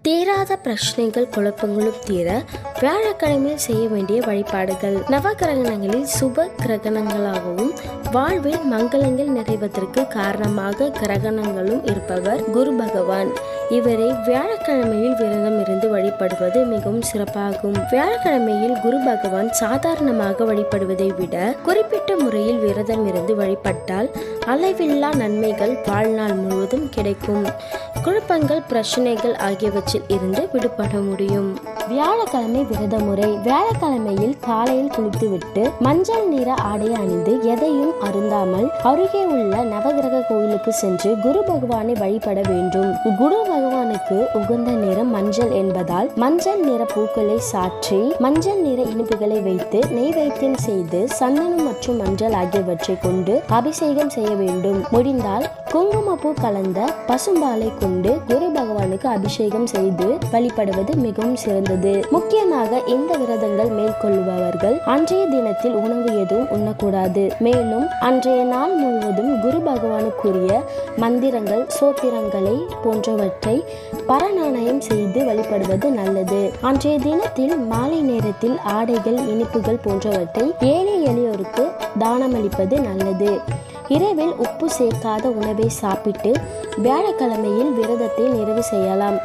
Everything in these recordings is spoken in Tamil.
தீராத பிரச்சனைகள் குழப்பங்களும் தீர வியாழக்கிழமையில் செய்ய வேண்டிய வழிபாடுகள். நவகிரகணங்களில் சுப கிரகணங்களாகவும் வாழ்வில் மங்களங்கள் நிறைவதற்கு காரணமாக கிரகணங்களும் இருப்பவர் குரு பகவான். இவரை வியாழக்கிழமையில் விரதம் இருந்து வழிபடுவது மிகவும் சிறப்பாகும். வியாழக்கிழமையில் குரு பகவான் சாதாரணமாக வழிபடுவதை விட குறிப்பிட்ட முறையில் விரதம் இருந்து வழிபட்டால் அளவில்லா நன்மைகள் வாழ்நாள் முழுவதும் கிடைக்கும். குழப்பங்கள், பிரச்சனைகள் ஆகியவற்றில் இருந்து விடுபட முடியும். வியாழக்கிழமை விரத முறை. வியாழக்கிழமையில் காலையில் குளித்துவிட்டு மஞ்சள் நிற ஆடை அணிந்து எதையும் அருந்தாமல் அருகே உள்ள நவகிரக கோவிலுக்கு சென்று குரு பகவானை வழிபட வேண்டும். குரு பகவானுக்கு உகந்த நிறம் மஞ்சள் என்பதால் மஞ்சள் நிற பூக்களை சாற்றி மஞ்சள் நிற இனிப்புகளை வைத்து நெய்வேத்தியம் செய்து சந்தனம் மற்றும் மஞ்சள் ஆகியவற்றை கொண்டு அபிஷேகம் செய்ய வேண்டும். முடிந்தால் குங்குமப்பூ கலந்த பசும்பாலை கொண்டு குரு பகவானுக்கு அபிஷேகம் செய்து வழிபடுவது மிகவும் சிறந்தது. முக்கியமாக இந்த விரதங்கள் மேற்கொள்பவர்கள் அன்றைய தினத்தில் உணவு எதுவும் உண்ணக்கூடாது. மேலும் அன்றைய நாள் முழுவதும் குரு பகவானுக்குரிய மந்திரங்கள், சோத்திரங்களை போன்றவற்றை பரநாணயம் செய்து வழிபடுவது நல்லது. அன்றைய தினத்தில் மாலை நேரத்தில் ஆடைகள், இனிப்புகள் போன்றவற்றை ஏழை எளியோருக்கு தானமளிப்பது நல்லது. இரவில் உப்பு சேர்க்காத உணவை சாப்பிட்டு வியாழக்கிழமையில் விரதத்தை நிறைவு செய்யலாம்.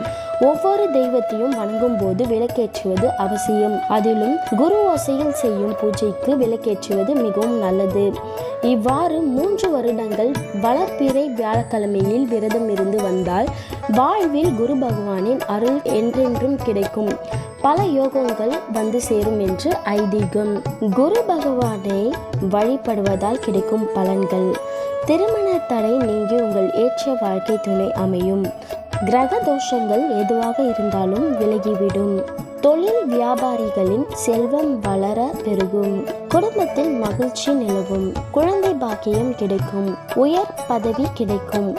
ஒவ்வொரு தெய்வத்தையும் வணங்கும் போது விளக்கேற்றுவது அவசியம். அதிலும் குரு ஓசையில் செய்யும் பூஜைக்கு விளக்கேற்றுவது மிகவும் நல்லது. இவ்வாறு 3 வருடங்கள் வளர்பிறை வியாழக்கிழமையில் விரதம் இருந்து வந்தால் வாழ்வில் குரு பகவானின் அருள் என்றென்றும் கிடைக்கும். பல யோகங்கள் வந்து சேரும் என்று ஐதீகம். குரு பகவானை வழிபடுவதால் கிடைக்கும் பலன்கள்: திருமண தடை நீங்கி உங்கள் ஏற்ற வாழ்க்கை துணை அமையும். கிரக தோஷங்கள் எதுவாக இருந்தாலும் விலகிவிடும். தொழில் வியாபாரிகளின் செல்வம் வளர பெருகும். குடும்பத்தில் மகிழ்ச்சி நிலவும். குழந்தை பாக்கியம் கிடைக்கும். உயர் பதவி கிடைக்கும்.